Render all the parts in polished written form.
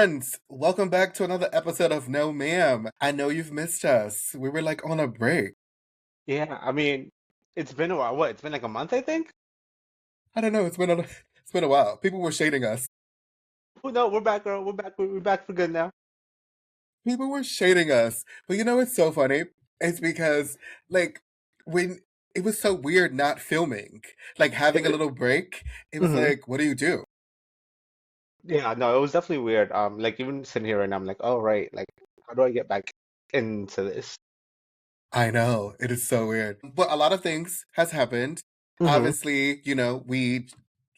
friends, welcome back to another episode of No Ma'am. I know you've missed us. We were like on a break. Yeah, I mean, it's been a while. What? It's been like a month, I think. I don't know. It's been a while. People were shading us. Oh no, we're back, girl. We're back. We're back for good now. People were shading us. But you know what's so funny? It's because like when it was so weird not filming, like having a little break. It was Hmm. like, what do you do? Yeah, no, it was definitely weird. Like even sitting here and I'm like, oh right, like how do I get back into this? I know it is so weird, but a lot of things has happened. Hmm. Obviously, we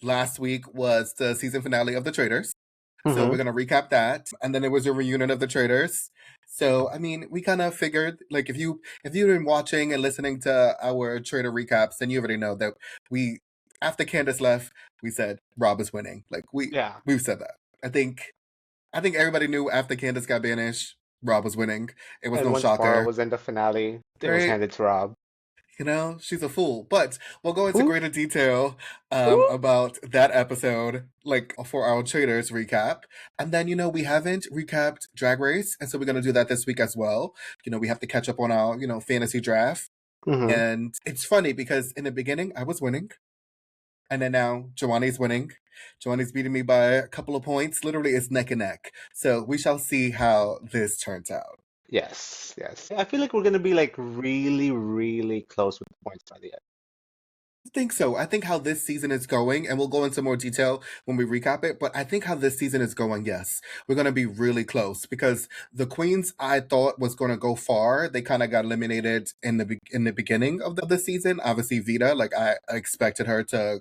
last week was the season finale of The Traitors. So Hmm. we're gonna recap that, and then it was a reunion of the traders. So I mean, we kind of figured, like, if you've been watching and listening to our trader recaps, then you already know that we, after Candace left, we said Rob is winning. Like Yeah, we've said that. I think everybody knew after Candace got banished, Rob was winning. It was and no once Farrah shocker, was in the finale, it was right? handed to Rob. She's a fool. But we'll go into Who? greater detail Who? about that episode, like for our traders recap. And then, we haven't recapped Drag Race. And so we're going to do that this week as well. We have to catch up on our, fantasy draft. Hmm. And it's funny because in the beginning, I was winning. And then now Joanne's winning. Joanne's beating me by a couple of points. Literally, it's neck and neck. So we shall see how this turns out. Yes, yes. I feel like we're gonna be like really, really close with the points by the end. I think so. I think how this season is going, and we'll go into more detail when we recap it, but I think how this season is going, yes, we're going to be really close because the queens I thought was going to go far, they kind of got eliminated in the beginning of the season. Obviously, Vita, like I expected her to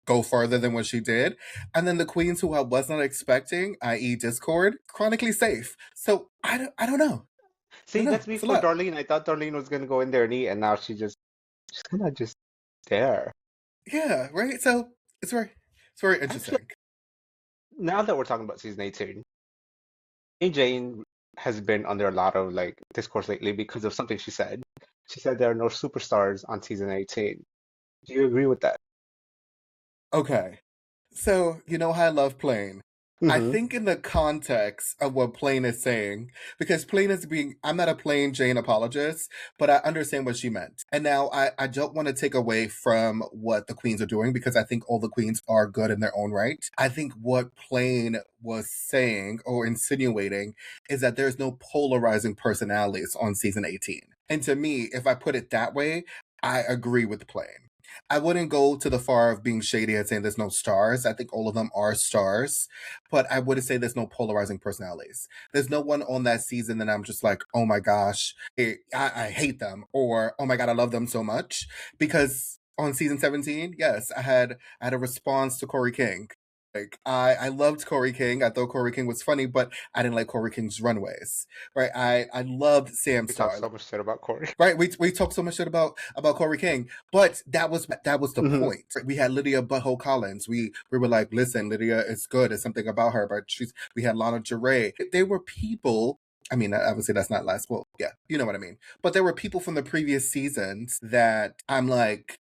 go farther than what she did. And then the queens who I was not expecting, i.e. Discord, chronically safe. So I don't know. I See, don't know. that's me It's a for lot. Darlene. I thought Darlene was gonna go in there and eat, and now she's kind of just there. Yeah, right? So it's very Actually, interesting. now that we're talking about season 18, Jane has been under a lot of like discourse lately because of something she said. She said there are no superstars on season 18. Do you agree with that? Okay. So, you know how I love Plain? I Mm-hmm. think in the context of what Plain is saying, because Plain is I'm not a Plain Jane apologist, but I understand what she meant. And now I don't want to take away from what the queens are doing because I think all the queens are good in their own right. I think what Plain was saying or insinuating is that there's no polarizing personalities on season 18. And to me, if I put it that way, I agree with Plain. I wouldn't go to the far of being shady and saying there's no stars. I think all of them are stars, but I wouldn't say there's no polarizing personalities. There's no one on that season that I'm just like, oh my gosh, I hate them, or oh my god, I love them so much. Because on season 17, yes, I had a response to Corey King. Like I loved Corey King. I thought Corey King was funny, but I didn't like Corey King's runways. Right? I loved Sam We talked Star. so much shit about Corey. Right, we talked so much shit about Corey King, but that was the Hmm. point. We had Lydia Butthole Collins. We were like, listen, Lydia is good. It's something about her, but we had Lana Jarre. They were people. I mean, obviously that's not last. Well, yeah, you know what I mean. But there were people from the previous seasons that I'm like,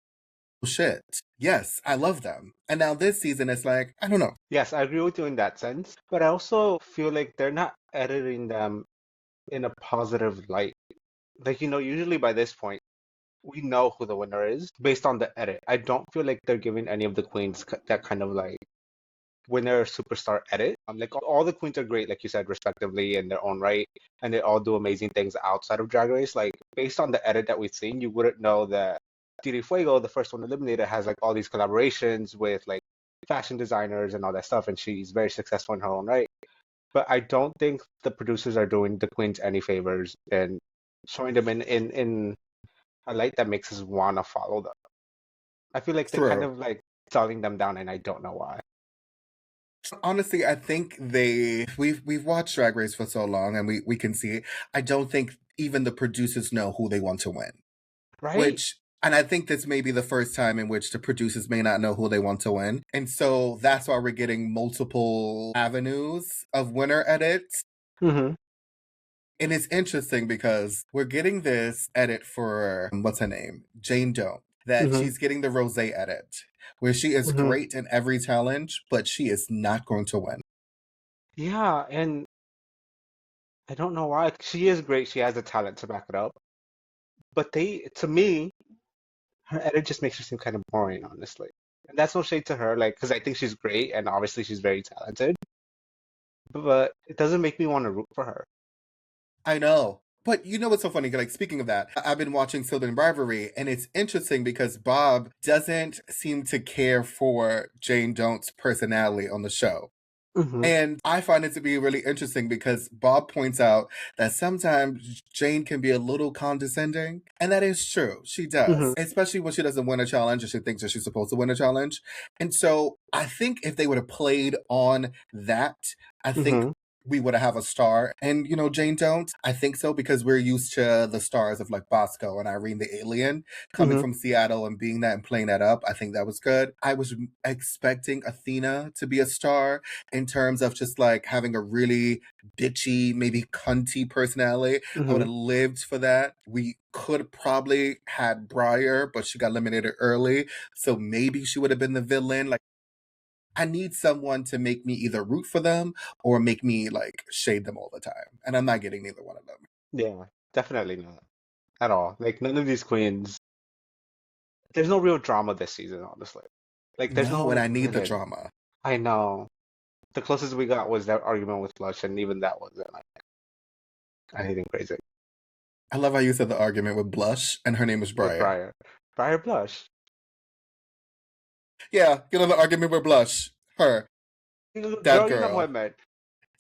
oh, shit. Yes, I love them. And now this season, it's like, I don't know. Yes, I agree with you in that sense, but I also feel like they're not editing them in a positive light. Like, usually by this point, we know who the winner is based on the edit. I don't feel like they're giving any of the queens that kind of like winner superstar edit. Like all the queens are great, like you said, respectively in their own right, and they all do amazing things outside of Drag Race. Like based on the edit that we've seen, you wouldn't know that Tiri Fuego, the first one eliminated, has like all these collaborations with like fashion designers and all that stuff, and she's very successful in her own right. But I don't think the producers are doing the queens any favors and showing them in a light that makes us want to follow them. I feel like they're kind True. of like selling them down, and I don't know why. Honestly, I think we've watched Drag Race for so long and we can see. I don't think even the producers know who they want to win. Right? Which and I think this may be the first time in which the producers may not know who they want to win. And so that's why we're getting multiple avenues of winner edits. Mm-hmm. And it's interesting because we're getting this edit for what's her name? Jane Doe. That Mm-hmm. she's getting the Rose edit, where she is Mm-hmm. great in every challenge, but she is not going to win. Yeah, and I don't know why. She is great. She has the talent to back it up. But to me, her edit just makes her seem kind of boring, honestly. And that's no shade to her, like, because I think she's great and obviously she's very talented. But it doesn't make me want to root for her. I know. But you know what's so funny? Like, speaking of that, I've been watching Southern Rivalry, and it's interesting because Bob doesn't seem to care for Jane Dont's personality on the show. Hmm. And I find it to be really interesting because Bob points out that sometimes Jane can be a little condescending. And that is true. She Hmm. does, especially when she doesn't win a challenge or she thinks that she's supposed to win a challenge. And so I think if they would have played on that, I think Hmm. we would have a star. And, you know, Jane don't. I think so because we're used to the stars of like Bosco and Irene the Alien coming Hmm. from Seattle and being that and playing that up. I think that was good. I was expecting Athena to be a star in terms of just like having a really bitchy, maybe cunty personality. I would Hmm. have lived for that. We could probably had Briar, but she got eliminated early. So maybe she would have been the villain. Like I need someone to make me either root for them or make me like shade them all the time. And I'm not getting neither one of them. Yeah, definitely not at all. Like none of these queens. There's no real drama this season, honestly. Like there's No, and no I need the villain. drama. I know. The closest we got was that argument with Lush, and even that wasn't like anything crazy I love how you said the argument with Blush and her name is with Briar. Briar. Briar Blush. Yeah, you know the argument with Blush. Her. That Girl, you know what I girl. meant.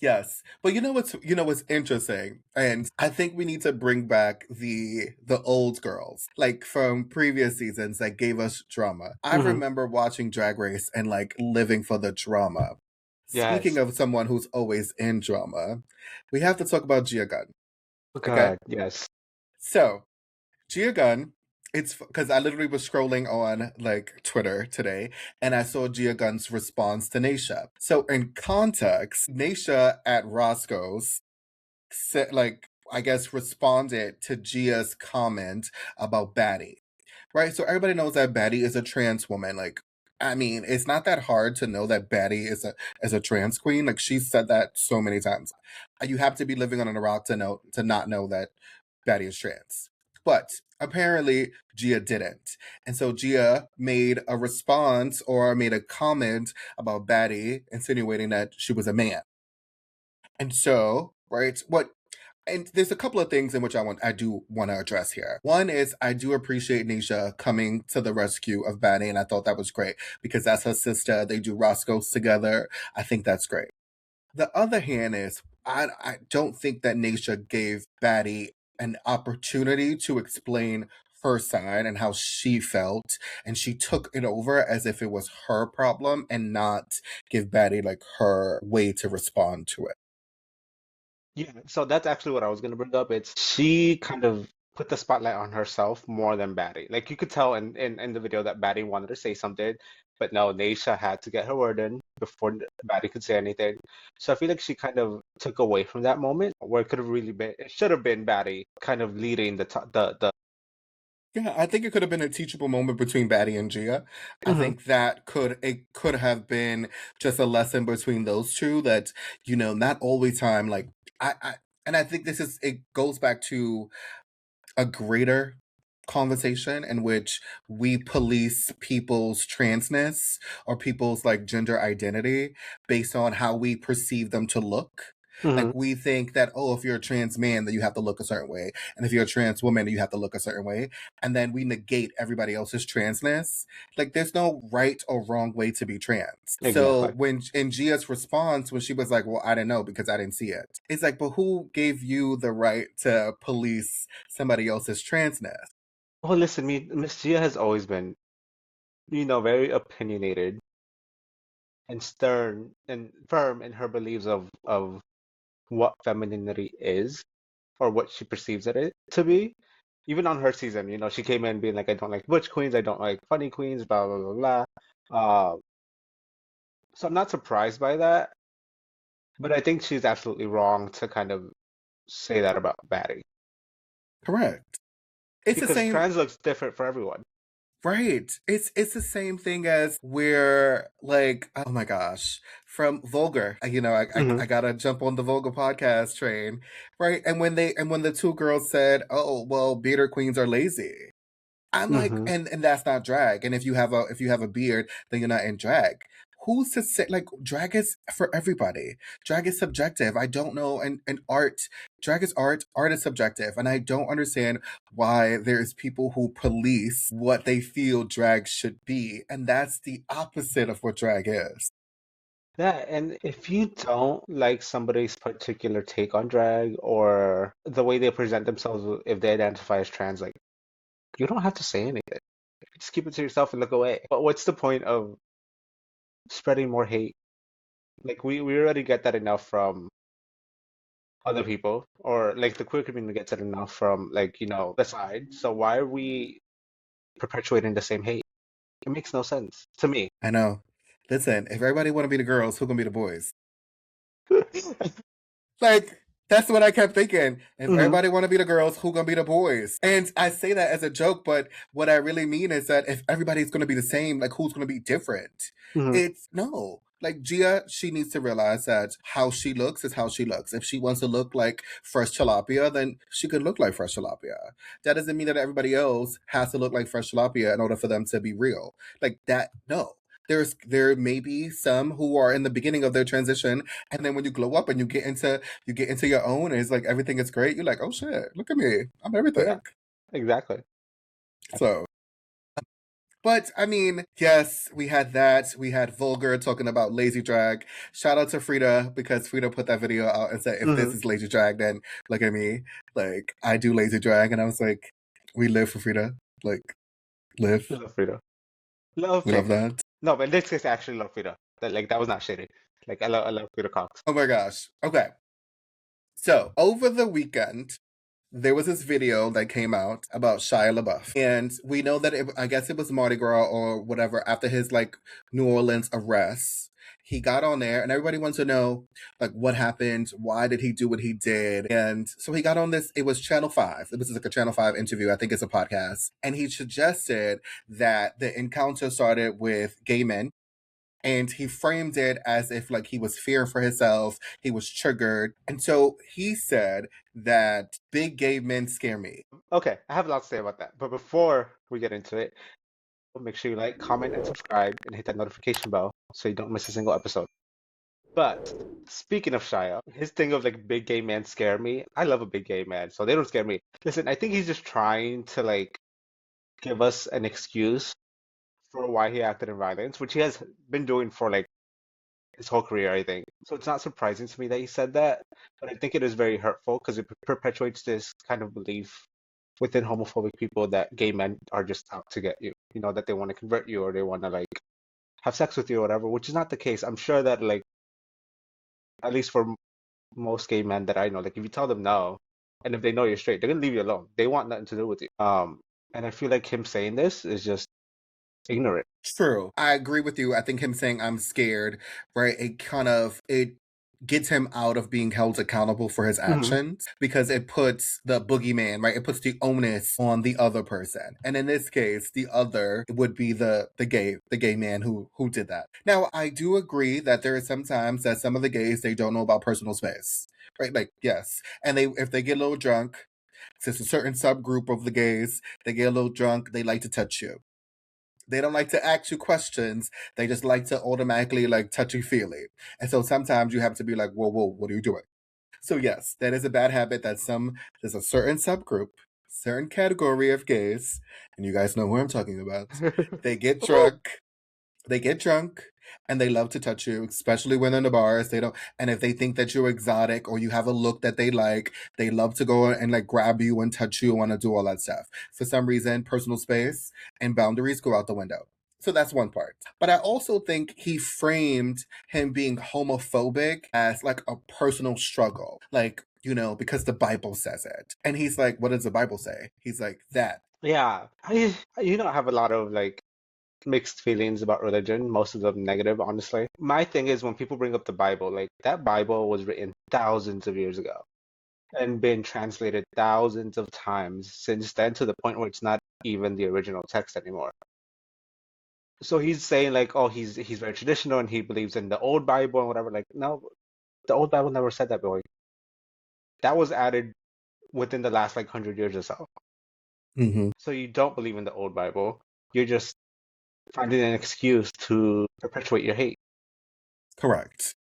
Yes. But you know what's interesting? And I think we need to bring back the old girls, like from previous seasons that gave us drama. I Hmm. remember watching Drag Race and like living for the drama. Speaking Yes. of someone who's always in drama, we have to talk about Gia Gunn. Oh Okay? God, yes. So Gia Gunn, it's because I literally was scrolling on like Twitter today and I saw Gia Gunn's response to Naisha. So in context, Naisha at Roscoe's said, like, I guess responded to Gia's comment about Batty, right? So everybody knows that Batty is a trans woman. Like, I mean, it's not that hard to know that Batty is a trans queen. Like she's said that so many times. You have to be living on a rock to not know that Batty is trans. But apparently Gia didn't. And so Gia made a response or made a comment about Batty, insinuating that she was a man. And so, right, what and there's a couple of things in which I do want to address here. One is I do appreciate Nisha coming to the rescue of Batty, and I thought that was great because that's her sister. They do Roscoe's together. I think that's great. The other hand is I don't think that Nisha gave Batty an opportunity to explain her side and how she felt, and she took it over as if it was her problem and not give Batty like her way to respond to it. Yeah, so that's actually what I was gonna bring up. It's she kind of put the spotlight on herself more than Batty. Like you could tell in the video that Batty wanted to say something, but no, Naisha had to get her word in before Batty could say anything. So I feel like she kind of took away from that moment where it could have really been, it should have been Batty kind of leading the. Yeah, I think it could have been a teachable moment between Batty and Gia. I Mhm. think that could have been just a lesson between those two that, not always time like I and I think it goes back to a greater conversation in which we police people's transness or people's like gender identity based on how we perceive them to look. Like Mhm. we think that, oh, if you're a trans man, then you have to look a certain way. And if you're a trans woman, you have to look a certain way. And then we negate everybody else's transness. Like there's no right or wrong way to be trans. So Exactly. when in Gia's response, when she was like, well, I didn't know because I didn't see it. It's like, but who gave you the right to police somebody else's transness? Well, listen, Miss Gia has always been, very opinionated and stern and firm in her beliefs of what femininity is or what she perceives it to be. Even on her season, she came in being like, I don't like butch queens, I don't like funny queens, blah blah blah blah. So I'm not surprised by that, but I think she's absolutely wrong to kind of say that about Batty Correct. It's the because same. trans looks different for everyone. Right. It's the same thing as we're like, oh my gosh, from Vulgar. Hmm. I gotta jump on the Vulgar podcast train, right? And when the two girls said, "Oh, well, beater queens are lazy," I'm like, Hmm. and that's not drag. And if you have a beard, then you're not in drag. Who's to say, like, drag is for everybody? Drag is subjective. I don't know. And art, drag is art. Art is subjective, and I don't understand why there's people who police what they feel drag should be, and that's the opposite of what drag is. Yeah, and if you don't like somebody's particular take on drag or the way they present themselves if they identify as trans, like you don't have to say anything. Just keep it to yourself and look away. But what's the point of spreading more hate? Like we already get that enough from other people, or like the queer community gets it enough from like, the side. So why are we perpetuating the same hate? It makes no sense to me. I know. Listen, if everybody want to be the girls, who gonna be the boys? Like, that's what I kept thinking. If Hmm. everybody want to be the girls, who gonna be the boys? And I say that as a joke, but what I really mean is that if everybody's gonna be the same, like, who's gonna be different? Hmm. It's no. Like, Gia, she needs to realize that how she looks is how she looks. If she wants to look like fresh tilapia, then she could look like fresh tilapia. That doesn't mean that everybody else has to look like fresh tilapia in order for them to be real. Like that, no. There may be some who are in the beginning of their transition, and then when you glow up and you get into your own, and it's like everything is great. You're like, oh shit, look at me, I'm Yeah, everything. exactly. So, but I mean, yes, we had that. We had Vulgar talking about lazy drag. Shout out to Frida because Frida put that video out and said, if Hmm. this is lazy drag, then look at me. Like, I do lazy drag. And I was like, we live for Frida. Like, live. Love Frida. Love We love Frida. that. No, but in this case, I actually love Frida. That was not shady. Like I love Frida Cox. Oh my gosh. Okay. So, over the weekend, there was this video that came out about Shia LaBeouf. And we know that I guess it was Mardi Gras or whatever, after his like New Orleans arrest. He got on there and everybody wants to know like what happened, why did he do what he did? And so he got on this, it was Channel 5. It was like a Channel 5 interview. I think it's a podcast. And he suggested that the encounter started with gay men, and he framed it as if like he was fearing for himself, he was triggered. And so he said that big gay men scare me. Okay, I have a lot to say about that. But before we get into it, make sure you like, comment, and subscribe, and hit that notification bell so you don't miss a single episode. But speaking of Shia, his thing of like big gay men scare me. I love a big gay man, so they don't scare me. Listen, I think he's just trying to like give us an excuse for why he acted in violence, which he has been doing for like his whole career, I think. So it's not surprising to me that he said that, but I think it is very hurtful because it perpetuates this kind of belief within homophobic people that gay men are just out to get you, that they want to convert you or they want to like have sex with you or whatever, which is not the case. I'm sure that like at least for most gay men that I know, like if you tell them no, and if they know you're straight, they're gonna leave you alone. They want nothing to do with you. And I feel like him saying this is just ignorant. True. I agree with you. I think him saying I'm scared, right? It gets him out of being held accountable for his Hmm. actions because it puts the boogeyman, right? It puts the onus on the other person. And in this case, the other would be the gay man who did that. Now, I do agree that there is sometimes that some of the gays they don't know about personal space. Right? Like, yes. And if they get a little drunk, since a certain subgroup of the gays, they get a little drunk, they like to touch you. They don't like to ask you questions. They just like to automatically like touchy feely. And so sometimes you have to be like, whoa, whoa, what are you doing? So yes, that is a bad habit that there's a certain subgroup, certain category of gays, and you guys know who I'm talking about. They get Ooh. drunk, they get drunk, and they love to touch you, especially when in the bars. They don't, and if they think that you're exotic or you have a look that they like, they love to go and like grab you and touch you and want to do all that stuff. For some reason, personal space and boundaries go out the window. So that's one part. But I also think he framed him being homophobic as like a personal struggle. Like, because the Bible says it. And he's like, what does the Bible say? He's like, that. Yeah, I have a lot of like mixed feelings about religion, most of them negative, honestly. My thing is when people bring up the Bible, like that Bible was written thousands of years ago and been translated thousands of times since then to the point where it's not even the original text anymore. So he's saying like, oh, he's very traditional and he believes in the old Bible and whatever. Like, no, the old Bible never said that, boy. That was added within the last like 100 years or so. Mm-hmm. So you don't believe in the old Bible. You're just finding an excuse to perpetuate your hate. Correct.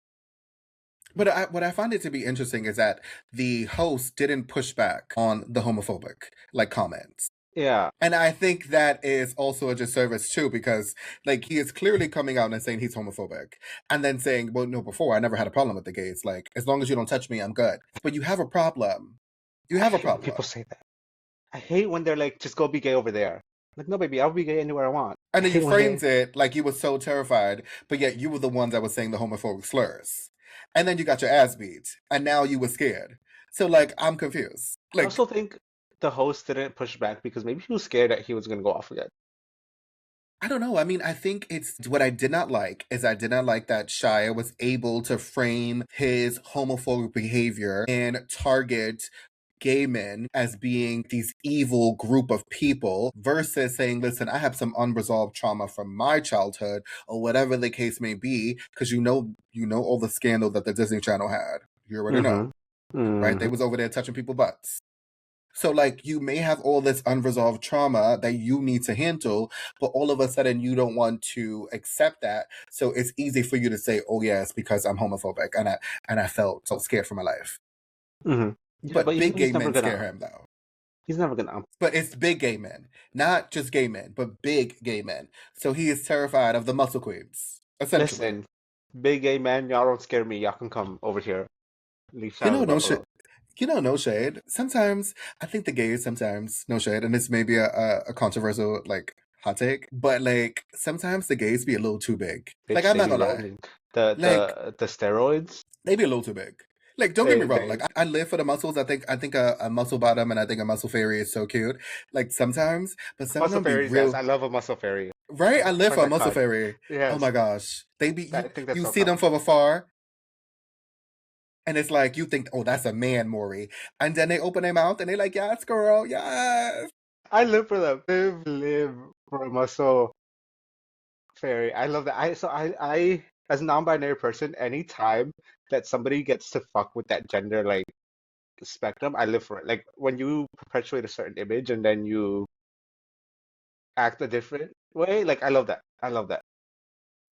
But what I find it to be interesting is that the host didn't push back on the homophobic like comments. Yeah. And I think that is also a disservice too, because like he is clearly coming out and saying he's homophobic and then saying, well, no, before I never had a problem with the gays. Like, as long as you don't touch me, I'm good. But you have a problem. You have I a hate when problem. people say that. I hate when they're like, just go be gay over there. Like, no, baby, I'll be gay anywhere I want. And then I you hate when framed it like you were so terrified, but yet you were the ones that was saying the homophobic slurs. And then you got your ass beat, and now you were scared. So, like, I'm confused. I Like, also think the host didn't push back because maybe he was scared that he was going to go off again. I don't know. I mean, I think it's what I did not like is I did not like that Shia was able to frame his homophobic behavior and target gay men as being these evil group of people versus saying, listen, I have some unresolved trauma from my childhood or whatever the case may be, because you know all the scandal that the Disney Channel had. You already know, right? They was over there touching people's butts. So, like, you may have all this unresolved trauma that you need to handle, but all of a sudden you don't want to accept that. So it's easy for you to say, "Oh, yes, because I'm homophobic and I felt so scared for my life." Yeah, But you big know he's gay never men gonna. scare him, though. He's never gonna. But it's big gay men, not just gay men, but big gay men. So he is terrified of the muscle queens, essentially. Listen, big gay man, y'all don't scare me. Y'all can come over here. Leave You Shia know, no LaBeouf shit. alone. You know, no shade. Sometimes I think the gays sometimes no shade, and this may be a controversial like hot take, but like sometimes the gays be a little too big. Like Bitch, I'm they not be gonna lie, loading like the steroids. they be a little too big. Like don't get me wrong, They like I live for the muscles. I think a muscle bottom and I think a muscle fairy is so cute. Like sometimes, but some of muscle them be fairies. Yes, real. I love a muscle fairy. Right, I live Or for a the muscle cut. fairy. Oh Yes, my gosh, they be I think that's you so see them tough. from afar. And it's like you think, oh, that's a man, Maury. And then they open their mouth and they're like, yes, girl, yes. I live for them. Live for a muscle fairy. I love that. I as a non-binary person, anytime that somebody gets to fuck with that gender like spectrum, I live for it. Like when you perpetuate a certain image and then you act a different way, like I love that. I love that.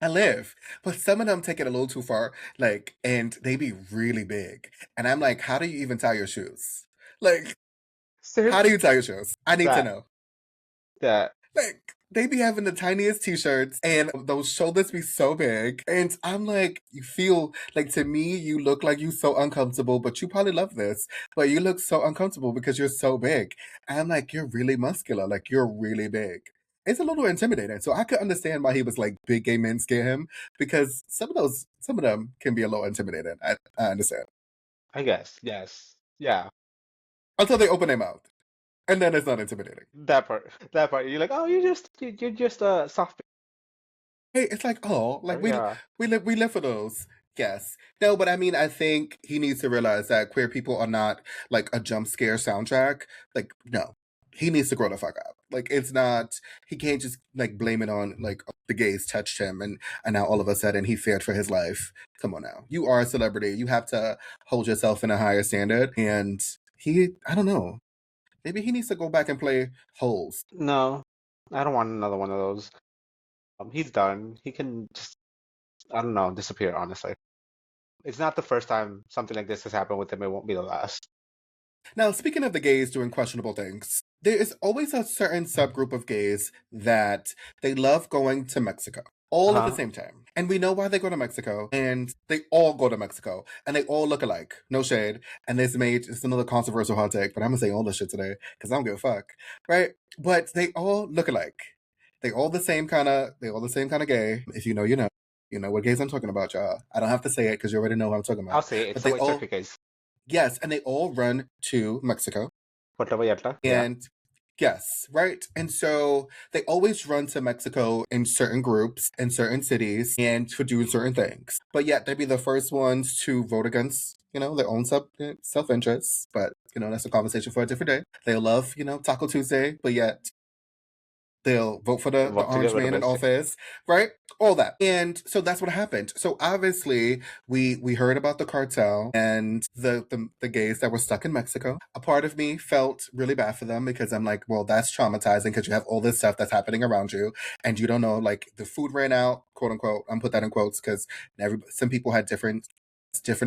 I live. But some of them take it a little too far, like, and they be really big. And I'm like, how do you even tie your shoes? Like, how do you tie your shoes? I need to That know. that Like, they be having the tiniest t-shirts and those shoulders be so big. And I'm like, you feel like to me, you look like you so uncomfortable, but you probably love this. But you look so uncomfortable because you're so big. And I'm like, you're really muscular, like you're really big. It's a little intimidating. So I could understand why he was like big gay men scare him because some of them can be a little intimidating. I understand. I guess. Yes. Yeah. Until they open their mouth. And then it's not intimidating. That part. That part. You're like, oh, you're just a soft. Hey, it's like, oh, like Yeah. we live for those. Yes. No, but I mean, I think he needs to realize that queer people are not like a jump scare soundtrack. Like, no. He needs to grow the fuck up. Like, it's not, he can't just like blame it on like the gays touched him and now all of a sudden he feared for his life. Come on now. You are a celebrity. You have to hold yourself in a higher standard. And I don't know. Maybe he needs to go back and play holes. No, I don't want another one of those. He's done. He can just, I don't know, disappear, honestly. It's not the first time something like this has happened with him. It won't be the last. Now, speaking of the gays doing questionable things, there is always a certain subgroup of gays that they love going to Mexico all at the Huh? same time. And we know why they go to Mexico, and they all go to Mexico, and they all look alike. No shade. And it's another controversial hot take, but I'm gonna say all this shit today because I don't give a fuck. Right? But they all look alike. They all the same kind of gay. If you know, you know. You know what gays I'm talking about, y'all. I don't have to say it because you already know what I'm talking I'll about. say it. It's But the they white all turkey case. Yes, and they all run to Mexico. Puerto Vallarta. Yeah. And yes, right? And so they always run to Mexico in certain groups, in certain cities, and for doing certain things. But yet they'd be the first ones to vote against, their own self-interest. But, that's a conversation for a different day. They love, Taco Tuesday, but yet they'll vote for the Vote to get orange rid of man in us. office, right? All that. And so that's what happened. So obviously we heard about the cartel and the gays that were stuck in Mexico. A part of me felt really bad for them because I'm like, well, that's traumatizing because you have all this stuff that's happening around you and you don't know, like the food ran out, quote unquote. I'm put that in quotes because some people had different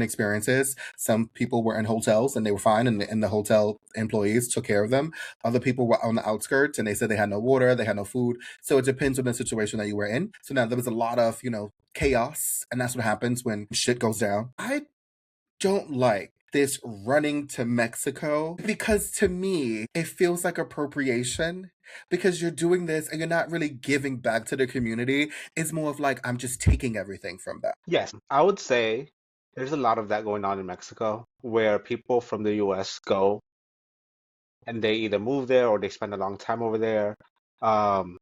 experiences. Some people were in hotels and they were fine, and the hotel employees took care of them. Other people were on the outskirts and they said they had no water, they had no food. So it depends on the situation that you were in. So now there was a lot of, chaos, and that's what happens when shit goes down. I don't like this running to Mexico because to me, it feels like appropriation because you're doing this and you're not really giving back to the community. It's more of like, I'm just taking everything from them. Yes, I would say there's a lot of that going on in Mexico where people from the US go and they either move there or they spend a long time over there. Um,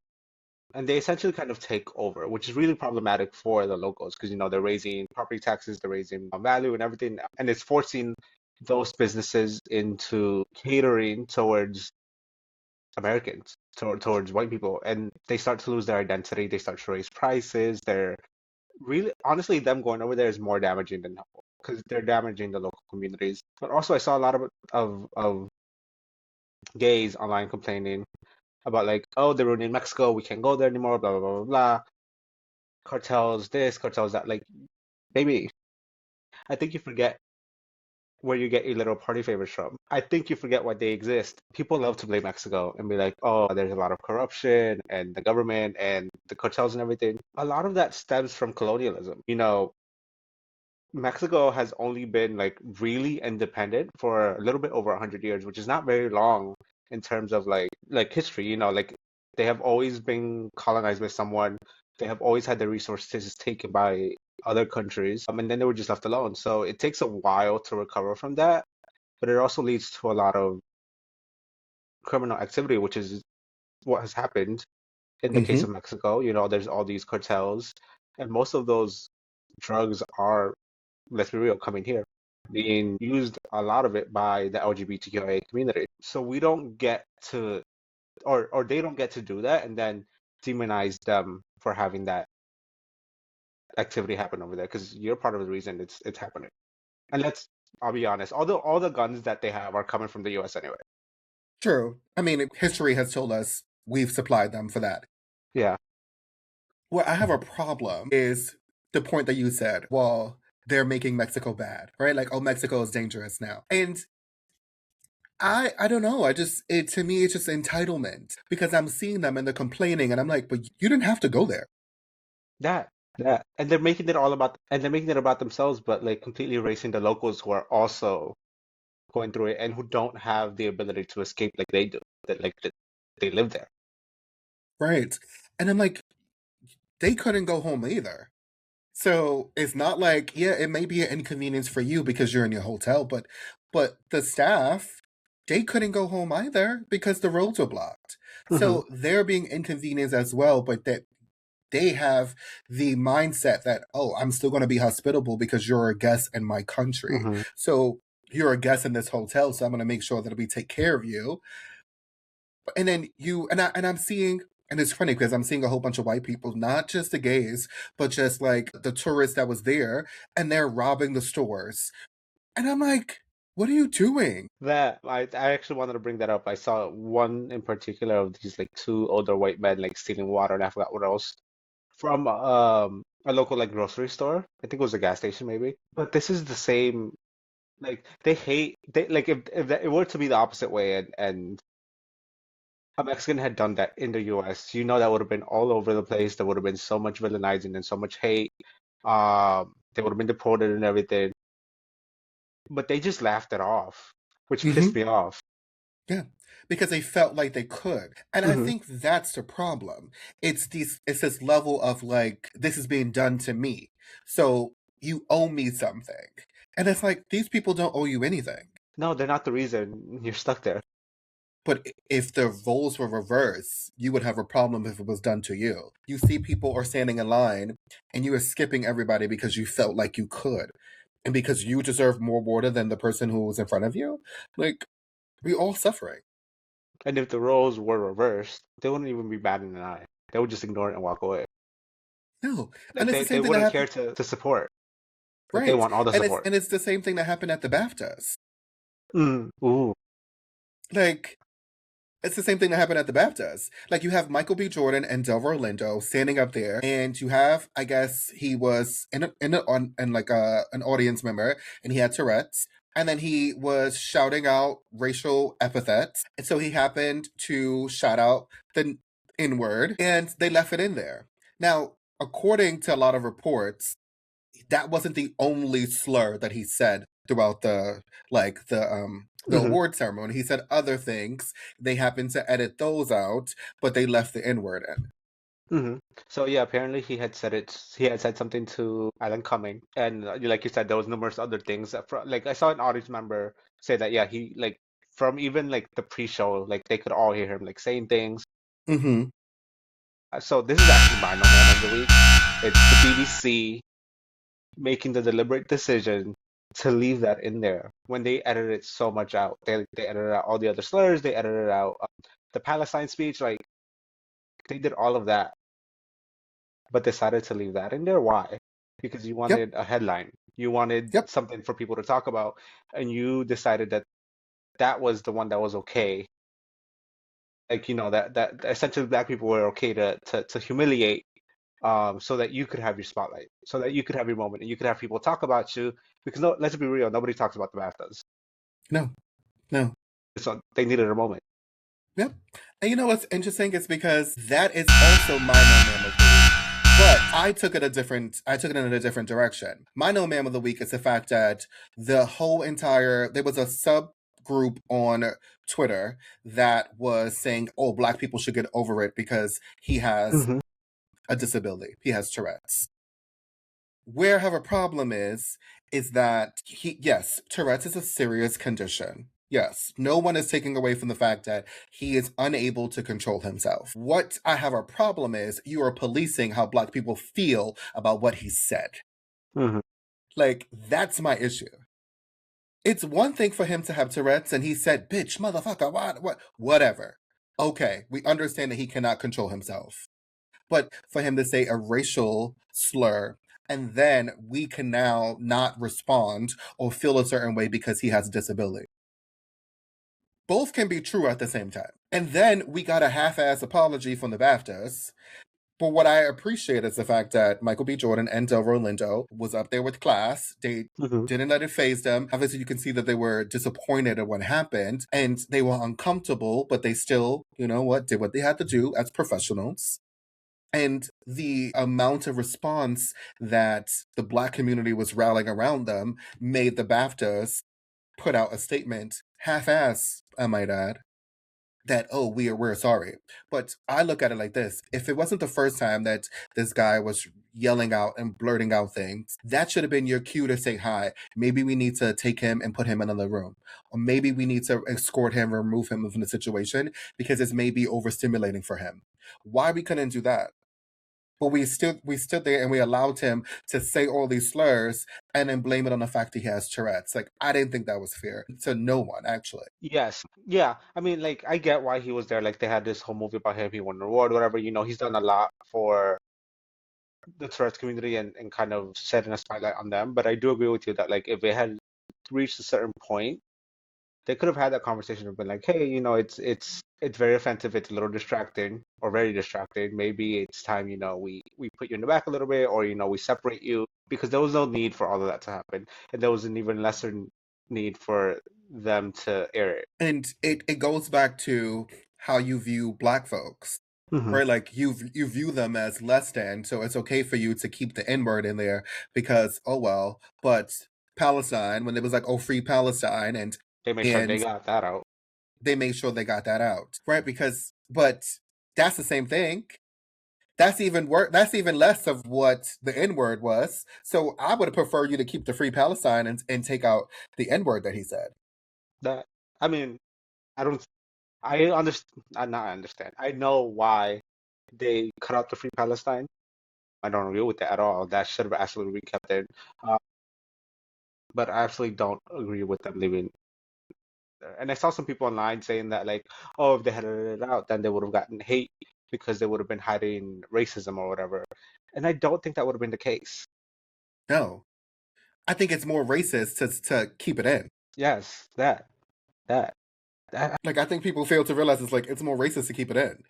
and they essentially kind of take over, which is really problematic for the locals because, they're raising property taxes, they're raising value and everything. And it's forcing those businesses into catering towards Americans, towards white people. And they start to lose their identity. They start to raise prices. They're really, honestly, them going over there is more damaging than helpful because they're damaging the local communities. But also, I saw a lot of gays online complaining about like, oh, they're ruining Mexico, we can't go there anymore, blah blah blah blah blah. Cartels this, cartels that. Like, baby, I think you forget where you get your little party favors from. I think you forget why they exist. People love to blame Mexico and be like, oh, there's a lot of corruption and the government and the cartels and everything. A lot of that stems from colonialism. Mexico has only been like really independent for a little bit over 100 years, which is not very long in terms of like history. Like they have always been colonized by someone. They have always had their resources taken by other countries, and then they were just left alone. So it takes a while to recover from that, but it also leads to a lot of criminal activity, which is what has happened in the case Mm-hmm. of Mexico. There's all these cartels, and most of those drugs are, let's be real, coming here, being used a lot of it by the LGBTQIA community. So we don't get to, or they don't get to do that and then demonize them for having that activity happen over there because you're part of the reason it's happening. And I'll be honest, all the guns that they have are coming from the US anyway. True. I mean, history has told us we've supplied them for that. Yeah. Where I have a problem is the point that you said, well, they're making Mexico bad, right? Like, oh, Mexico is dangerous now. And I don't know. To me, it's just entitlement because I'm seeing them and they're complaining and I'm like, but you didn't have to go there. That. And they're making it about themselves, but like completely erasing the locals who are also going through it and who don't have the ability to escape like they do. That they live there. Right. And I'm like, they couldn't go home either. So it's not like, yeah, it may be an inconvenience for you because you're in your hotel, but the staff, they couldn't go home either because the roads were blocked. Hmm. So they're being inconvenienced as well, but that they have the mindset that, oh, I'm still going to be hospitable because you're a guest in my country. Hmm. So you're a guest in this hotel, so I'm going to make sure that we take care of you. And then I'm seeing, and it's funny because I'm seeing a whole bunch of white people, not just the gays, but just like the tourists that was there, and they're robbing the stores. And I'm like, what are you doing? That I actually wanted to bring that up. I saw one in particular of these like two older white men like stealing water and I forgot what else from a local like grocery store. I think it was a gas station maybe. But this is the same, like they like if it were to be the opposite way and a Mexican had done that in the US, that would have been all over the place. There would have been so much villainizing and so much hate. They would have been deported and everything. But they just laughed it off, which pissed Hmm. me off. Yeah, because they felt like they could. And I Hmm. think that's the problem. It's this level of like, this is being done to me. So you owe me something. And it's like, these people don't owe you anything. No, they're not the reason you're stuck there. But if the roles were reversed, you would have a problem if it was done to you. You see people are standing in line and you are skipping everybody because you felt like you could. And because you deserve more water than the person who was in front of you. Like, we all suffering. And if the roles were reversed, they wouldn't even be batting an eye. They would just ignore it and walk away. No. Like And it's the they same thing that wouldn't care happened. to support. Like they Right. want all the support. And it's the same thing that happened at the BAFTAs. Ooh. Like, it's the same thing that happened at the BAFTAs. Like, you have Michael B. Jordan and Delroy Lindo standing up there, and you have, I guess, he was in like an audience member, and he had Tourette's, and then he was shouting out racial epithets, and so he happened to shout out the N word, and they left it in there. Now, according to a lot of reports, that wasn't the only slur that he said throughout the hmm award ceremony. He said other things. They happened to edit those out, but they left the N word in. So yeah, apparently he had said it. He had said something to Alan Cumming, and like you said, there was numerous other things. Like I saw an audience member say that yeah, he like from even like the pre-show, like they could all hear him like saying things. Mm-hmm. So this is actually my no ma'am of the week. It's the BBC making the deliberate decision to leave that in there when they edited so much out. They edited out all the other slurs. They edited out the Palestine speech. Like they did all of that, but decided to leave that in there. Why? Because you Yep. wanted a headline. You wanted Yep. something for people to talk about, and you decided that that was the one that was okay. Like that essentially black people were okay to humiliate, so that you could have your spotlight, so that you could have your moment, and you could have people talk about you. Because no, let's be real, nobody talks about the BAFTAs, No. No. so they needed a moment. Yep. And you know what's interesting? It's because that is also my no ma'am of the week. But I took it in a different direction. My no ma'am of the week is the fact that there was a subgroup on Twitter that was saying, oh, black people should get over it because he has hmm a disability. He has Tourette's. Where I have a problem is that yes, Tourette's is a serious condition. Yes, no one is taking away from the fact that he is unable to control himself. What I have a problem is you are policing how black people feel about what he said. hmm Like, that's my issue. It's one thing for him to have Tourette's and he said, bitch, motherfucker, what, whatever. Okay, we understand that he cannot control himself. But for him to say a racial slur and then we can now not respond or feel a certain way because he has a disability. Both can be true at the same time. And then we got a half-ass apology from the BAFTAs. But what I appreciate is the fact that Michael B. Jordan and Delroy Lindo was up there with class. They hmm didn't let it phase them. Obviously, you can see that they were disappointed at what happened and they were uncomfortable, but they still, did what they had to do as professionals. And the amount of response that the black community was rallying around them made the BAFTAs put out a statement, half-ass, I might add, that, oh, we're sorry. But I look at it like this. If it wasn't the first time that this guy was yelling out and blurting out things, that should have been your cue to say hi. Maybe we need to take him and put him in another room. Or maybe we need to escort him, remove him from the situation because it's maybe overstimulating for him. Why we couldn't do that? But we stood there and we allowed him to say all these slurs and then blame it on the fact that he has Tourette's. Like, I didn't think that was fair to no one, actually. Yes, yeah. I mean, like I get why he was there. Like they had this whole movie about him. He won an award, whatever. He's done a lot for the Tourette community and kind of setting a spotlight on them. But I do agree with you that like if it had reached a certain point, they could have had that conversation and been like, hey, it's very offensive, it's a little distracting or very distracting. Maybe it's time, we put you in the back a little bit, or we separate you, because there was no need for all of that to happen. And there was an even lesser need for them to air it. And it goes back to how you view black folks. hmm Right? Like you view them as less than, so it's okay for you to keep the N-word in there because, oh well, but Palestine, when it was like, oh, free Palestine, They made sure they and got that out. they made sure they got that out. Right? But that's the same thing. That's even worse. That's even less of what the N word was. So I would prefer you to keep the free Palestine and take out the N word that he said. That I mean, I don't I understand. Not I understand. I know why they cut out the Free Palestine. I don't agree with that at all. That should have absolutely been kept in. Uh, but I absolutely don't agree with them leaving. And I saw some people online saying that like, oh, if they had it out, then they would have gotten hate because they would have been hiding racism or whatever. And I don't think that would have been the case. No. I think it's more racist to keep it in. Yes, that. Like, I think people fail to realize it's more racist to keep it in.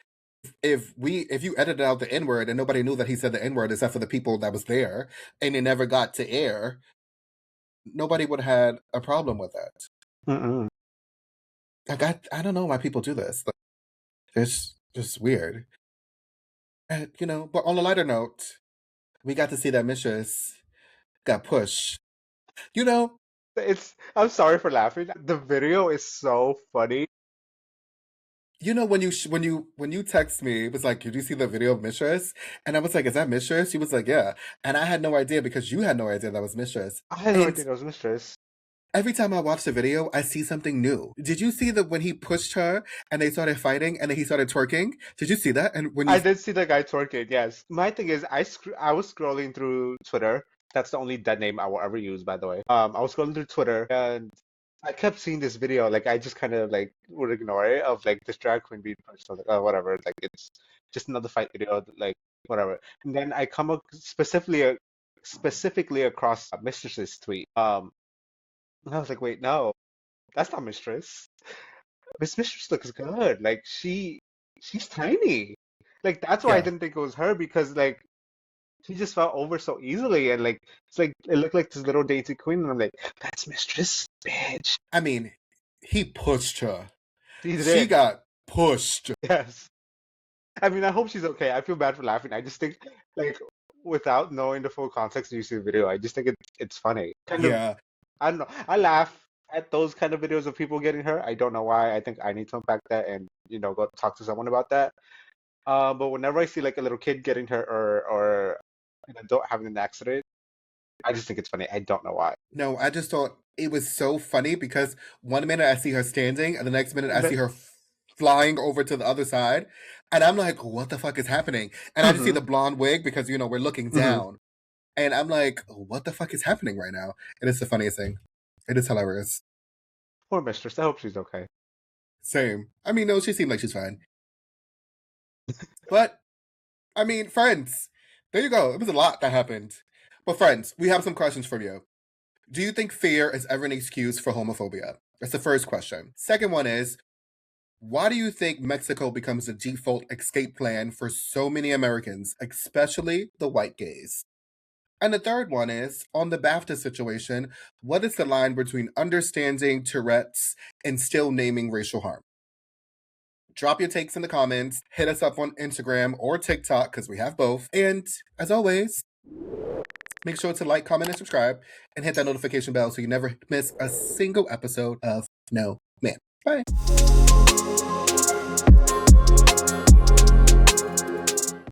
If you edited out the N-word and nobody knew that he said the N-word except for the people that was there, and it never got to air, nobody would have had a problem with that. Mm-mm. Like, I don't know why people do this. Like, it's just weird. And, but on a lighter note, we got to see that Mistress got pushed. I'm sorry for laughing. The video is so funny. When you text me, it was like, did you see the video of Mistress? And I was like, is that Mistress? She was like, yeah. And I had no idea because you had no idea that was Mistress. I had no idea that was Mistress. Every time I watch the video, I see something new. Did you see that when he pushed her and they started fighting and then he started twerking? Did you see that? And I did see the guy twerking, yes. My thing is, I was scrolling through Twitter. That's the only dead name I will ever use, by the way. I was scrolling through Twitter and I kept seeing this video. Like, I just kind of like would ignore it of like this drag queen being pushed. I was like, oh, whatever. Like, it's just another fight video. Like, whatever. And then I come up specifically across Mistress's tweet. And I was like, wait, no, that's not Mistress. Mistress looks good. Like, she's tiny. Like, that's why I didn't think it was her, because like she just fell over so easily, and like it's like it looked like this little dainty queen, and I'm like, that's Mistress, bitch. I mean, he pushed her. She got pushed. Yes. I mean, I hope she's okay. I feel bad for laughing. I just think, like, without knowing the full context of the video, I just think it's funny. I don't know. I laugh at those kind of videos of people getting hurt. I don't know why. I think I need to unpack that and go talk to someone about that. But whenever I see like a little kid getting hurt or an adult having an accident, I just think it's funny. I don't know why. No, I just thought it was so funny because one minute I see her standing and the next minute I see her flying over to the other side. And I'm like, what the fuck is happening? And I just see the blonde wig because, we're looking down. And I'm like, what the fuck is happening right now? And it's the funniest thing. It is hilarious. Poor Mistress. I hope she's okay. Same. I mean, no, she seemed like she's fine. But, I mean, friends, there you go. It was a lot that happened. But friends, we have some questions for you. Do you think fear is ever an excuse for homophobia? That's the first question. Second one is, why do you think Mexico becomes the default escape plan for so many Americans, especially the white gays? And the third one is, on the BAFTA situation, what is the line between understanding Tourette's and still naming racial harm? Drop your takes in the comments, hit us up on Instagram or TikTok, because we have both. And as always, make sure to like, comment, and subscribe, and hit that notification bell so you never miss a single episode of No Ma'am. Bye.